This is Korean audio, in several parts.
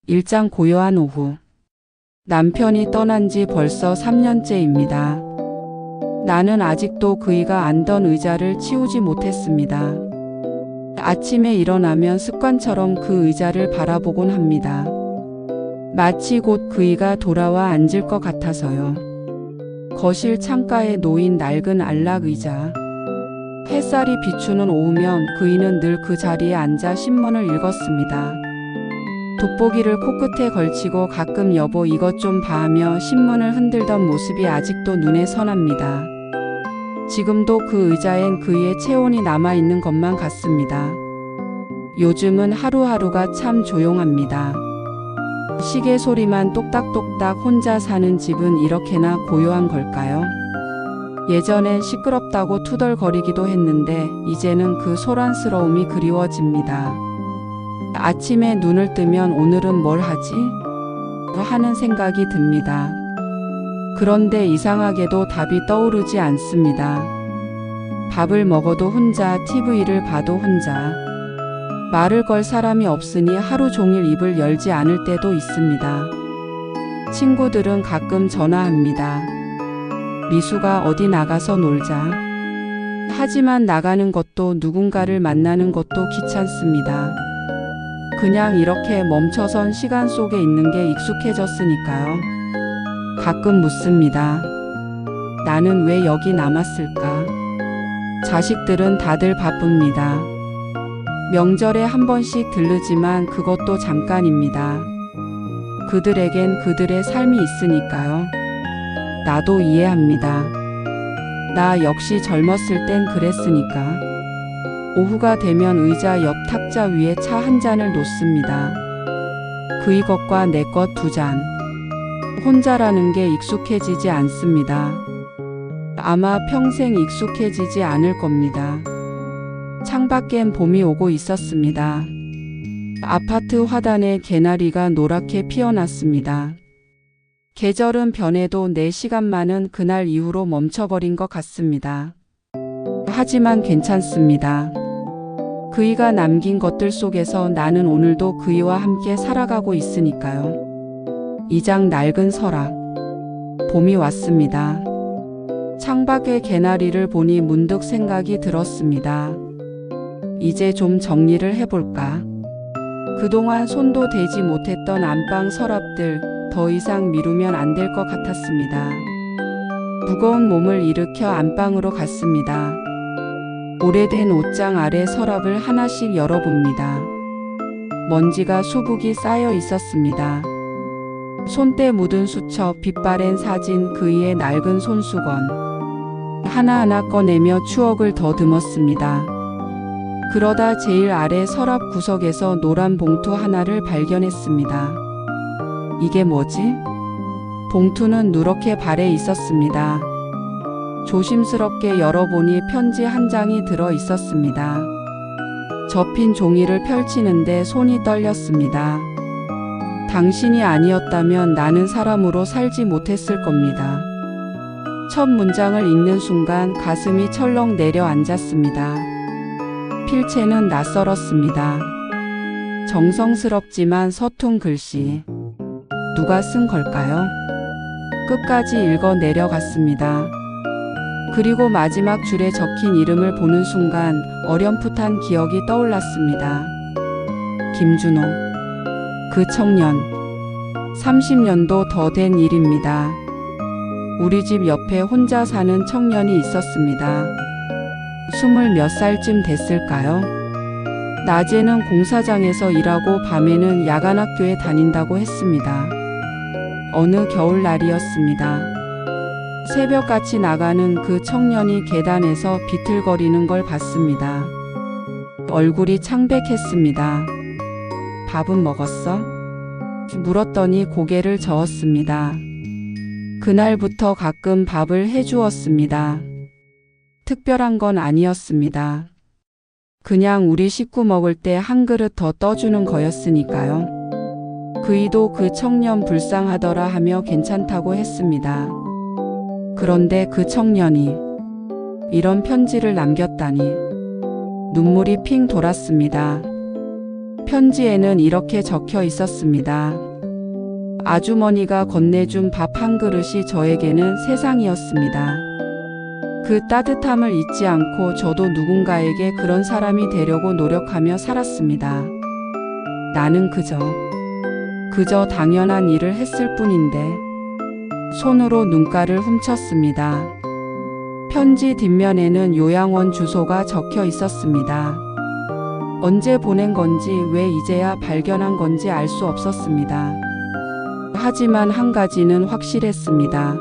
일장 고요한 오후. 남편이 떠난 지 벌써 3년째입니다. 나는 아직도 그이가 앉던 의자를 치우지 못했습니다. 아침에 일어나면 습관처럼 그 의자를 바라보곤 합니다. 마치 곧 그이가 돌아와 앉을 것 같아서요. 거실 창가에 놓인 낡은 안락 의자. 햇살이 비추는 오후면 그이는 늘 그 자리에 앉아 신문을 읽었습니다. 돋보기를 코끝에 걸치고 가끔 여보 이것 좀 봐 하며 신문을 흔들던 모습이 아직도 눈에 선합니다. 지금도 그 의자엔 그이의 체온이 남아있는 것만 같습니다. 요즘은 하루하루가 참 조용합니다. 시계 소리만 똑딱똑딱 혼자 사는 집은 이렇게나 고요한 걸까요? 예전엔 시끄럽다고 투덜거리기도 했는데 이제는 그 소란스러움이 그리워집니다. 아침에 눈을 뜨면 오늘은 뭘 하지? 하는 생각이 듭니다. 그런데 이상하게도 답이 떠오르지 않습니다. 밥을 먹어도 혼자, TV를 봐도 혼자. 말을 걸 사람이 없으니 하루 종일 입을 열지 않을 때도 있습니다. 친구들은 가끔 전화합니다. 미수가 어디 나가서 놀자. 하지만 나가는 것도 누군가를 만나는 것도 귀찮습니다. 그냥 이렇게 멈춰선 시간 속에 있는 게 익숙해졌으니까요. 가끔 묻습니다. 나는 왜 여기 남았을까? 자식들은 다들 바쁩니다. 명절에 한 번씩 들르지만 그것도 잠깐입니다. 그들에겐 그들의 삶이 있으니까요. 나도 이해합니다. 나 역시 젊었을 땐 그랬으니까. 오후가 되면 의자 옆 탁자 위에 차 한 잔을 놓습니다. 그이 것과 내 것 두 잔. 혼자라는 게 익숙해지지 않습니다. 아마 평생 익숙해지지 않을 겁니다. 창밖엔 봄이 오고 있었습니다. 아파트 화단에 개나리가 노랗게 피어났습니다. 계절은 변해도 내 시간만은 그날 이후로 멈춰버린 것 같습니다. 하지만 괜찮습니다. 그이가 남긴 것들 속에서 나는 오늘도 그이와 함께 살아가고 있으니까요. 2장 낡은 서랍. 봄이 왔습니다. 창밖의 개나리를 보니 문득 생각이 들었습니다. 이제 좀 정리를 해볼까? 그동안 손도 대지 못했던 안방 서랍들 더 이상 미루면 안 될 것 같았습니다. 무거운 몸을 일으켜 안방으로 갔습니다. 오래된 옷장 아래 서랍을 하나씩 열어봅니다. 먼지가 수북이 쌓여 있었습니다. 손때 묻은 수첩, 빛바랜 사진, 그이의 낡은 손수건. 하나하나 꺼내며 추억을 더듬었습니다. 그러다 제일 아래 서랍 구석에서 노란 봉투 하나를 발견했습니다. 이게 뭐지? 봉투는 누렇게 발에 있었습니다. 조심스럽게 열어보니 편지 한 장이 들어 있었습니다. 접힌 종이를 펼치는데 손이 떨렸습니다. 당신이 아니었다면 나는 사람으로 살지 못했을 겁니다. 첫 문장을 읽는 순간 가슴이 철렁 내려앉았습니다. 필체는 낯설었습니다. 정성스럽지만 서툰 글씨. 누가 쓴 걸까요? 끝까지 읽어 내려갔습니다. 그리고 마지막 줄에 적힌 이름을 보는 순간 어렴풋한 기억이 떠올랐습니다. 김준호. 그 청년. 30년도 더 된 일입니다. 우리 집 옆에 혼자 사는 청년이 있었습니다. 20몇 살쯤 됐을까요? 낮에는 공사장에서 일하고 밤에는 야간학교에 다닌다고 했습니다. 어느 겨울날이었습니다. 새벽같이 나가는 그 청년이 계단에서 비틀거리는 걸 봤습니다. 얼굴이 창백했습니다. 밥은 먹었어? 물었더니 고개를 저었습니다. 그날부터 가끔 밥을 해주었습니다. 특별한 건 아니었습니다. 그냥 우리 식구 먹을 때 한 그릇 더 떠주는 거였으니까요. 그이도 그 청년 불쌍하더라 하며 괜찮다고 했습니다. 그런데 그 청년이 이런 편지를 남겼다니 눈물이 핑 돌았습니다. 편지에는 이렇게 적혀 있었습니다. 아주머니가 건네준 밥 한 그릇이 저에게는 세상이었습니다. 그 따뜻함을 잊지 않고 저도 누군가에게 그런 사람이 되려고 노력하며 살았습니다. 나는 그저 당연한 일을 했을 뿐인데 손으로 눈가를 훔쳤습니다. 편지 뒷면에는 요양원 주소가 적혀 있었습니다. 언제 보낸 건지 왜 이제야 발견한 건지 알 수 없었습니다. 하지만 한 가지는 확실했습니다.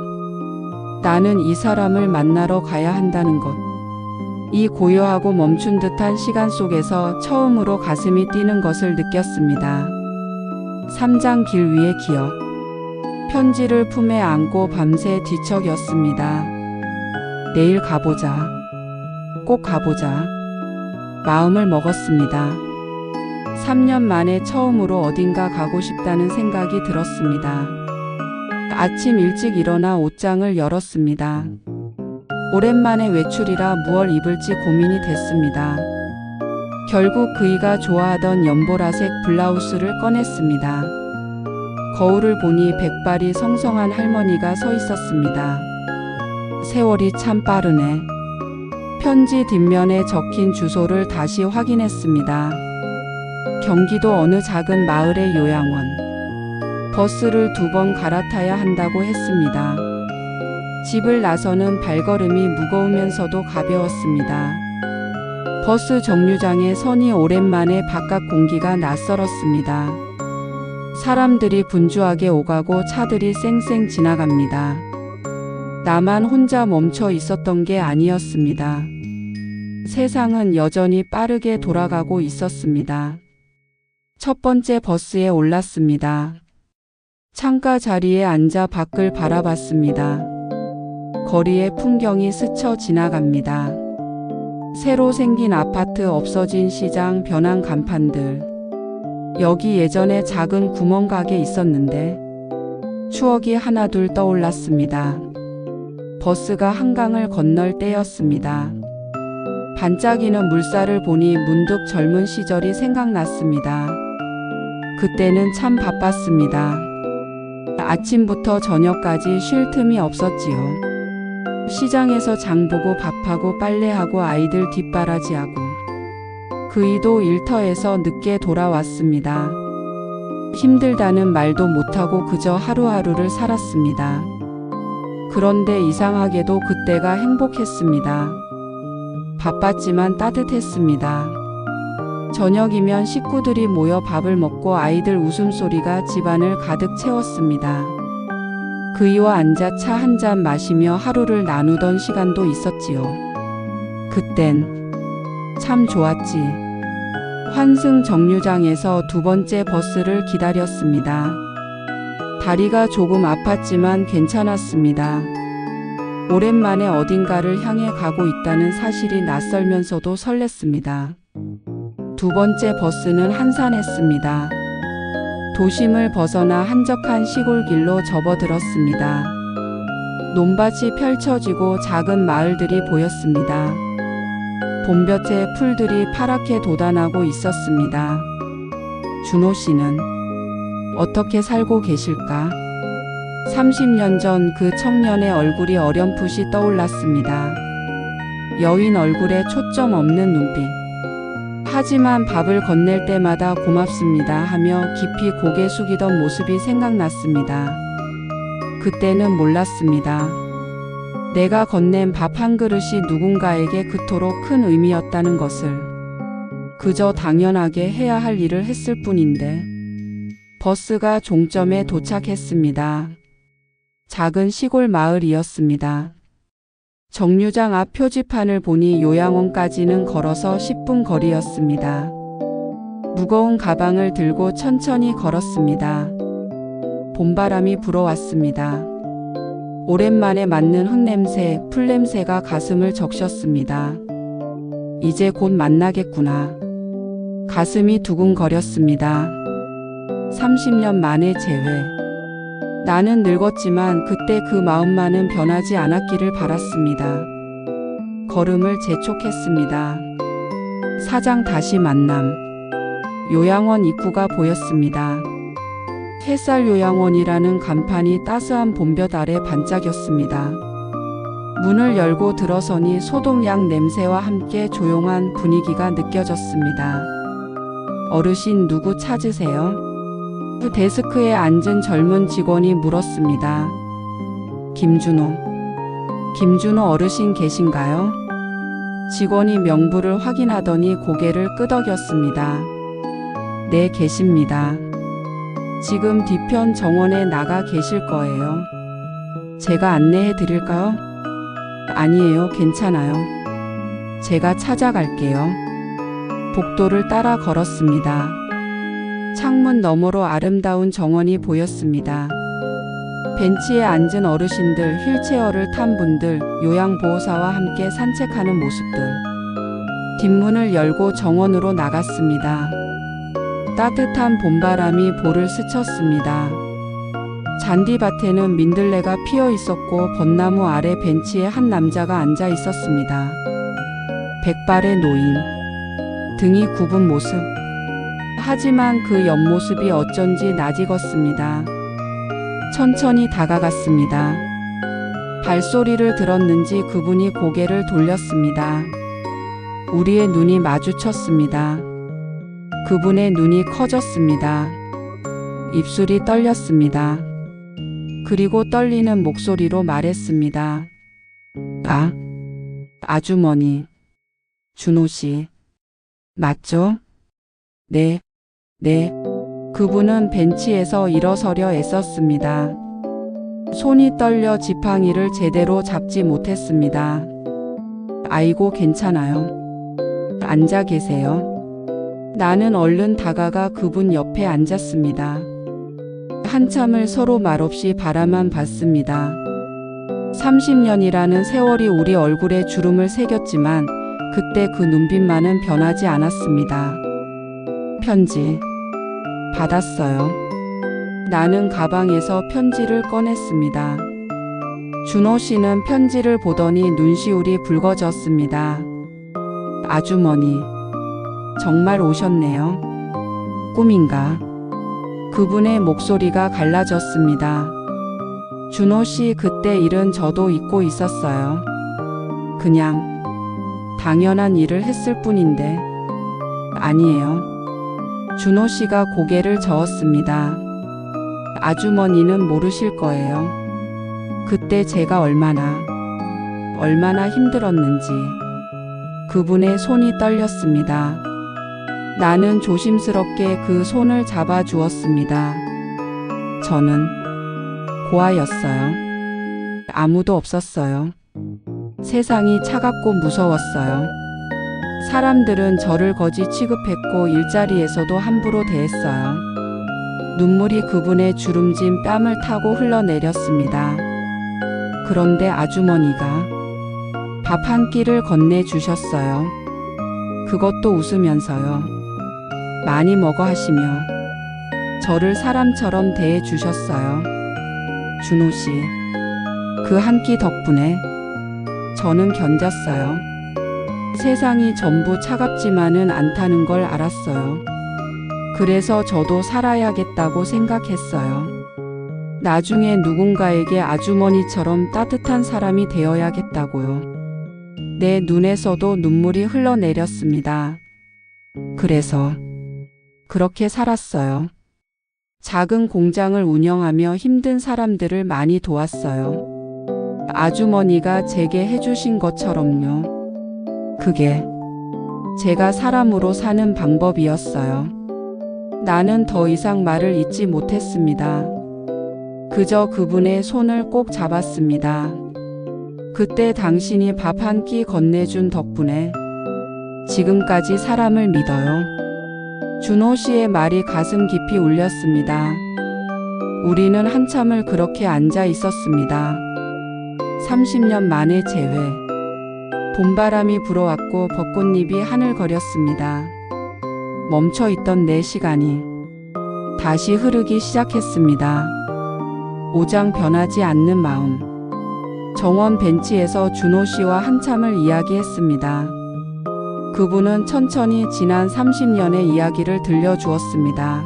나는 이 사람을 만나러 가야 한다는 것. 이 고요하고 멈춘 듯한 시간 속에서 처음으로 가슴이 뛰는 것을 느꼈습니다. 3장 길 위의 기억. 편지를 품에 안고 밤새 뒤척였습니다. 내일 가보자. 꼭 가보자. 마음을 먹었습니다. 3년 만에 처음으로 어딘가 가고 싶다는 생각이 들었습니다. 아침 일찍 일어나 옷장을 열었습니다. 오랜만에 외출이라 무얼 입을지 고민이 됐습니다. 결국 그이가 좋아하던 연보라색 블라우스를 꺼냈습니다. 거울을 보니 백발이 성성한 할머니가 서 있었습니다. 세월이 참 빠르네. 편지 뒷면에 적힌 주소를 다시 확인했습니다. 경기도 어느 작은 마을의 요양원. 버스를 2번 갈아타야 한다고 했습니다. 집을 나서는 발걸음이 무거우면서도 가벼웠습니다. 버스 정류장에 서니 오랜만에 바깥 공기가 낯설었습니다. 사람들이 분주하게 오가고 차들이 쌩쌩 지나갑니다. 나만 혼자 멈춰 있었던 게 아니었습니다. 세상은 여전히 빠르게 돌아가고 있었습니다. 첫 번째 버스에 올랐습니다. 창가 자리에 앉아 밖을 바라봤습니다. 거리의 풍경이 스쳐 지나갑니다. 새로 생긴 아파트, 없어진 시장, 변한 간판들. 여기 예전에 작은 구멍가게 있었는데 추억이 하나둘 떠올랐습니다. 버스가 한강을 건널 때였습니다. 반짝이는 물살을 보니 문득 젊은 시절이 생각났습니다. 그때는 참 바빴습니다. 아침부터 저녁까지 쉴 틈이 없었지요. 시장에서 장보고 밥하고 빨래하고 아이들 뒷바라지하고 그이도 일터에서 늦게 돌아왔습니다. 힘들다는 말도 못하고 그저 하루하루를 살았습니다. 그런데 이상하게도 그때가 행복했습니다. 바빴지만 따뜻했습니다. 저녁이면 식구들이 모여 밥을 먹고 아이들 웃음소리가 집안을 가득 채웠습니다. 그이와 앉아 차 한 잔 마시며 하루를 나누던 시간도 있었지요. 그땐 참 좋았지. 환승 정류장에서 2번째 버스를 기다렸습니다. 다리가 조금 아팠지만 괜찮았습니다. 오랜만에 어딘가를 향해 가고 있다는 사실이 낯설면서도 설렜습니다. 2번째 버스는 한산했습니다. 도심을 벗어나 한적한 시골길로 접어들었습니다. 논밭이 펼쳐지고 작은 마을들이 보였습니다. 봄볕에 풀들이 파랗게 돋아나고 있었습니다. 준호 씨는 어떻게 살고 계실까? 30년 전 그 청년의 얼굴이 어렴풋이 떠올랐습니다. 여인 얼굴에 초점 없는 눈빛. 하지만 밥을 건넬 때마다 고맙습니다 하며 깊이 고개 숙이던 모습이 생각났습니다. 그때는 몰랐습니다. 내가 건넨 밥 한 그릇이 누군가에게 그토록 큰 의미였다는 것을. 그저 당연하게 해야 할 일을 했을 뿐인데. 버스가 종점에 도착했습니다. 작은 시골 마을이었습니다. 정류장 앞 표지판을 보니 요양원까지는 걸어서 10분 거리였습니다. 무거운 가방을 들고 천천히 걸었습니다. 봄바람이 불어왔습니다. 오랜만에 맡는 흙냄새, 풀냄새가 가슴을 적셨습니다. 이제 곧 만나겠구나. 가슴이 두근거렸습니다. 30년 만의 재회. 나는 늙었지만 그때 그 마음만은 변하지 않았기를 바랐습니다. 걸음을 재촉했습니다. 사장 다시 만남. 요양원 입구가 보였습니다. 햇살 요양원이라는 간판이 따스한 봄볕 아래 반짝였습니다. 문을 열고 들어서니 소독약 냄새와 함께 조용한 분위기가 느껴졌습니다. 어르신 누구 찾으세요? 그 데스크에 앉은 젊은 직원이 물었습니다. 김준호 어르신 계신가요? 직원이 명부를 확인하더니 고개를 끄덕였습니다. 네, 계십니다. 지금 뒤편 정원에 나가 계실 거예요. 제가 안내해 드릴까요? 아니에요, 괜찮아요. 제가 찾아갈게요. 복도를 따라 걸었습니다. 창문 너머로 아름다운 정원이 보였습니다. 벤치에 앉은 어르신들, 휠체어를 탄 분들, 요양보호사와 함께 산책하는 모습들. 뒷문을 열고 정원으로 나갔습니다. 따뜻한 봄바람이 볼을 스쳤습니다. 잔디밭에는 민들레가 피어 있었고 벚나무 아래 벤치에 한 남자가 앉아 있었습니다. 백발의 노인. 등이 굽은 모습. 하지만 그 옆모습이 어쩐지 낯익었습니다. 천천히 다가갔습니다. 발소리를 들었는지 그분이 고개를 돌렸습니다. 우리의 눈이 마주쳤습니다. 그분의 눈이 커졌습니다. 입술이 떨렸습니다. 그리고 떨리는 목소리로 말했습니다. 아주머니. 준호 씨. 맞죠? 네. 그분은 벤치에서 일어서려 애썼습니다. 손이 떨려 지팡이를 제대로 잡지 못했습니다. 아이고, 괜찮아요. 앉아 계세요. 나는 얼른 다가가 그분 옆에 앉았습니다. 한참을 서로 말없이 바라만 봤습니다. 30년이라는 세월이 우리 얼굴에 주름을 새겼지만 그때 그 눈빛만은 변하지 않았습니다. 편지. 받았어요. 나는 가방에서 편지를 꺼냈습니다. 준호 씨는 편지를 보더니 눈시울이 붉어졌습니다. 아주머니. 정말 오셨네요. 꿈인가? 그분의 목소리가 갈라졌습니다. 준호 씨, 그때 일은 저도 잊고 있었어요. 그냥 당연한 일을 했을 뿐인데. 아니에요. 준호 씨가 고개를 저었습니다. 아주머니는 모르실 거예요. 그때 제가 얼마나 힘들었는지. 그분의 손이 떨렸습니다. 나는 조심스럽게 그 손을 잡아 주었습니다. 저는 고아였어요. 아무도 없었어요. 세상이 차갑고 무서웠어요. 사람들은 저를 거지 취급했고 일자리에서도 함부로 대했어요. 눈물이 그분의 주름진 뺨을 타고 흘러내렸습니다. 그런데 아주머니가 밥 한 끼를 건네주셨어요. 그것도 웃으면서요. 많이 먹어 하시며 저를 사람처럼 대해주셨어요. 준호 씨, 그 한 끼 덕분에 저는 견뎠어요. 세상이 전부 차갑지만은 않다는 걸 알았어요. 그래서 저도 살아야겠다고 생각했어요. 나중에 누군가에게 아주머니처럼 따뜻한 사람이 되어야겠다고요. 내 눈에서도 눈물이 흘러내렸습니다. 그래서 그렇게 살았어요. 작은 공장을 운영하며 힘든 사람들을 많이 도왔어요. 아주머니가 제게 해주신 것처럼요. 그게 제가 사람으로 사는 방법이었어요. 나는 더 이상 말을 잇지 못했습니다. 그저 그분의 손을 꼭 잡았습니다. 그때 당신이 밥 한 끼 건네준 덕분에 지금까지 사람을 믿어요. 준호 씨의 말이 가슴 깊이 울렸습니다. 우리는 한참을 그렇게 앉아 있었습니다. 30년 만에 재회. 봄바람이 불어왔고 벚꽃잎이 하늘거렸습니다. 멈춰있던 내 시간이 다시 흐르기 시작했습니다. 오장 변하지 않는 마음. 정원 벤치에서 준호 씨와 한참을 이야기했습니다. 그분은 천천히 지난 30년의 이야기를 들려주었습니다.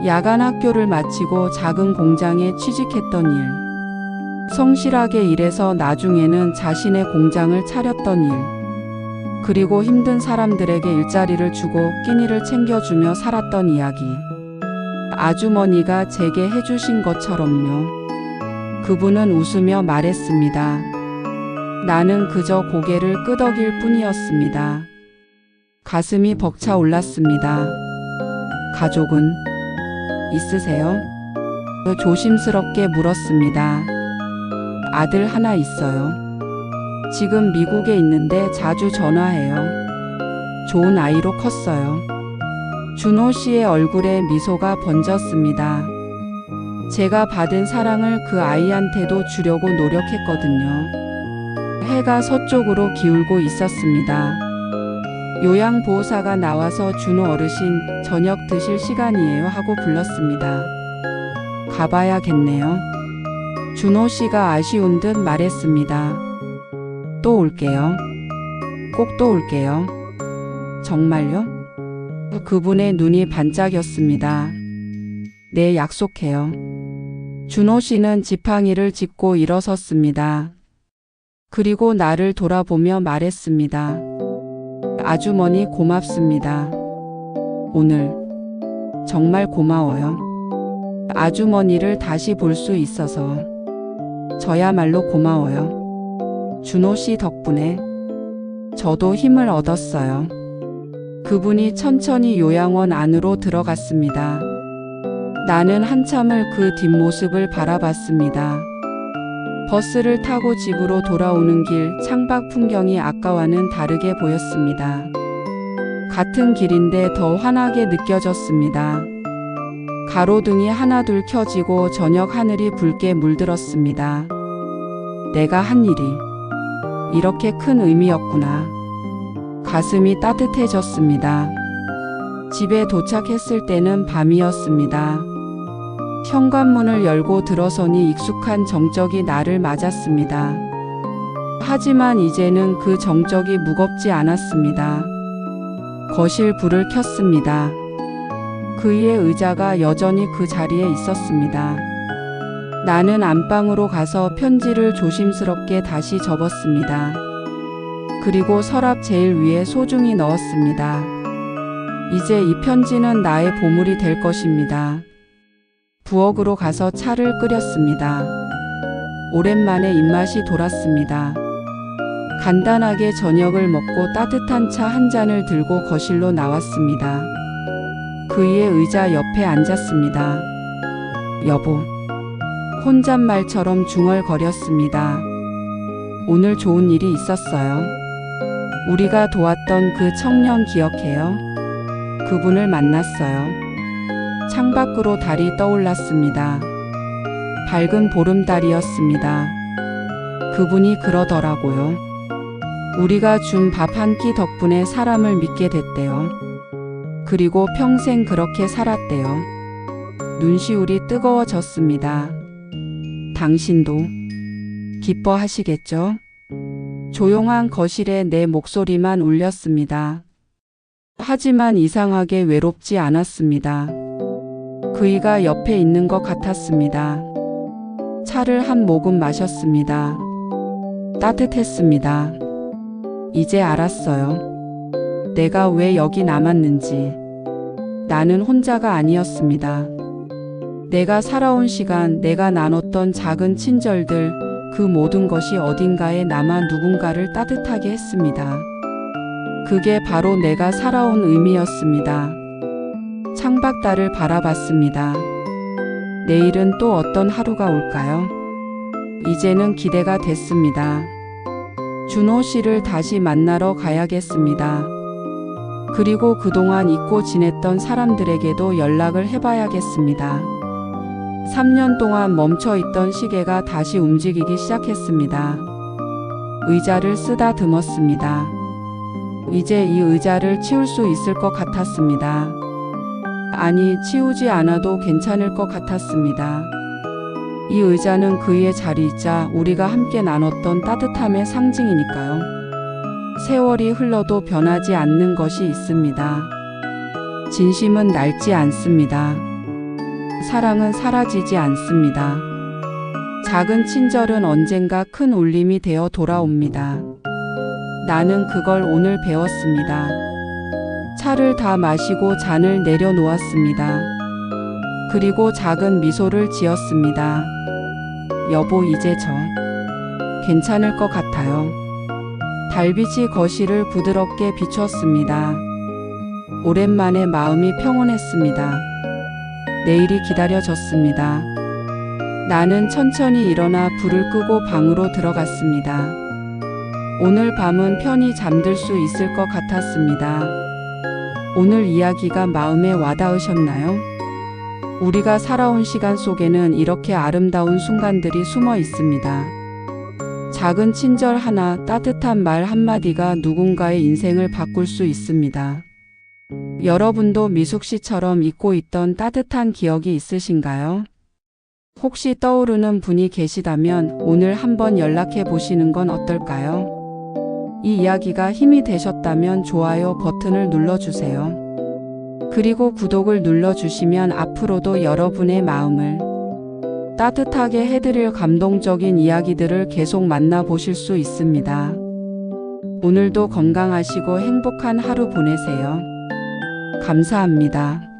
야간 학교를 마치고 작은 공장에 취직했던 일, 성실하게 일해서 나중에는 자신의 공장을 차렸던 일, 그리고 힘든 사람들에게 일자리를 주고 끼니를 챙겨주며 살았던 이야기. 아주머니가 제게 해주신 것처럼요. 그분은 웃으며 말했습니다. 나는 그저 고개를 끄덕일 뿐이었습니다. 가슴이 벅차 올랐습니다. 가족은 있으세요? 조심스럽게 물었습니다. 아들 하나 있어요. 지금 미국에 있는데 자주 전화해요. 좋은 아이로 컸어요. 준호 씨의 얼굴에 미소가 번졌습니다. 제가 받은 사랑을 그 아이한테도 주려고 노력했거든요. 해가 서쪽으로 기울고 있었습니다. 요양보호사가 나와서 준호 어르신 저녁 드실 시간이에요 하고 불렀습니다. 가봐야겠네요. 준호 씨가 아쉬운 듯 말했습니다. 또 올게요. 꼭 또 올게요. 정말요? 그분의 눈이 반짝였습니다. 네, 약속해요. 준호 씨는 지팡이를 짚고 일어섰습니다. 그리고 나를 돌아보며 말했습니다. 아주머니 고맙습니다. 오늘 정말 고마워요. 아주머니를 다시 볼 수 있어서 저야말로 고마워요. 준호 씨 덕분에 저도 힘을 얻었어요. 그분이 천천히 요양원 안으로 들어갔습니다. 나는 한참을 그 뒷모습을 바라봤습니다. 버스를 타고 집으로 돌아오는 길 창밖 풍경이 아까와는 다르게 보였습니다. 같은 길인데 더 환하게 느껴졌습니다. 가로등이 하나둘 켜지고 저녁 하늘이 붉게 물들었습니다. 내가 한 일이 이렇게 큰 의미였구나. 가슴이 따뜻해졌습니다. 집에 도착했을 때는 밤이었습니다. 현관문을 열고 들어서니 익숙한 정적이 나를 맞았습니다. 하지만 이제는 그 정적이 무겁지 않았습니다. 거실 불을 켰습니다. 그의 의자가 여전히 그 자리에 있었습니다. 나는 안방으로 가서 편지를 조심스럽게 다시 접었습니다. 그리고 서랍 제일 위에 소중히 넣었습니다. 이제 이 편지는 나의 보물이 될 것입니다. 부엌으로 가서 차를 끓였습니다. 오랜만에 입맛이 돌았습니다. 간단하게 저녁을 먹고 따뜻한 차 한 잔을 들고 거실로 나왔습니다. 그의 의자 옆에 앉았습니다. 여보. 혼잣말처럼 중얼거렸습니다. 오늘 좋은 일이 있었어요. 우리가 도왔던 그 청년 기억해요? 그분을 만났어요. 창밖으로 달이 떠올랐습니다. 밝은 보름달이었습니다. 그분이 그러더라고요. 우리가 준 밥 한 끼 덕분에 사람을 믿게 됐대요. 그리고 평생 그렇게 살았대요. 눈시울이 뜨거워졌습니다. 당신도 기뻐하시겠죠? 조용한 거실에 내 목소리만 울렸습니다. 하지만 이상하게 외롭지 않았습니다. 그이가 옆에 있는 것 같았습니다. 차를 한 모금 마셨습니다. 따뜻했습니다. 이제 알았어요. 내가 왜 여기 남았는지. 나는 혼자가 아니었습니다. 내가 살아온 시간, 내가 나눴던 작은 친절들, 그 모든 것이 어딘가에 남아 누군가를 따뜻하게 했습니다. 그게 바로 내가 살아온 의미였습니다. 창밖달을 바라봤습니다. 내일은 또 어떤 하루가 올까요? 이제는 기대가 됐습니다. 준호 씨를 다시 만나러 가야겠습니다. 그리고 그동안 잊고 지냈던 사람들에게도 연락을 해봐야겠습니다. 3년 동안 멈춰있던 시계가 다시 움직이기 시작했습니다. 의자를 쓰다듬었습니다. 이제 이 의자를 치울 수 있을 것 같았습니다. 아니, 치우지 않아도 괜찮을 것 같았습니다. 이 의자는 그의 자리이자 우리가 함께 나눴던 따뜻함의 상징이니까요. 세월이 흘러도 변하지 않는 것이 있습니다. 진심은 낡지 않습니다. 사랑은 사라지지 않습니다. 작은 친절은 언젠가 큰 울림이 되어 돌아옵니다. 나는 그걸 오늘 배웠습니다. 차를 다 마시고 잔을 내려놓았습니다. 그리고 작은 미소를 지었습니다. 여보, 이제 저 괜찮을 것 같아요. 달빛이 거실을 부드럽게 비췄습니다. 오랜만에 마음이 평온했습니다. 내일이 기다려졌습니다. 나는 천천히 일어나 불을 끄고 방으로 들어갔습니다. 오늘 밤은 편히 잠들 수 있을 것 같았습니다. 오늘 이야기가 마음에 와닿으셨나요? 우리가 살아온 시간 속에는 이렇게 아름다운 순간들이 숨어 있습니다. 작은 친절 하나, 따뜻한 말 한마디가 누군가의 인생을 바꿀 수 있습니다. 여러분도 미숙 씨처럼 잊고 있던 따뜻한 기억이 있으신가요? 혹시 떠오르는 분이 계시다면 오늘 한번 연락해 보시는 건 어떨까요? 이 이야기가 힘이 되셨다면 좋아요 버튼을 눌러주세요. 그리고 구독을 눌러주시면 앞으로도 여러분의 마음을 따뜻하게 해드릴 감동적인 이야기들을 계속 만나보실 수 있습니다. 오늘도 건강하시고 행복한 하루 보내세요. 감사합니다.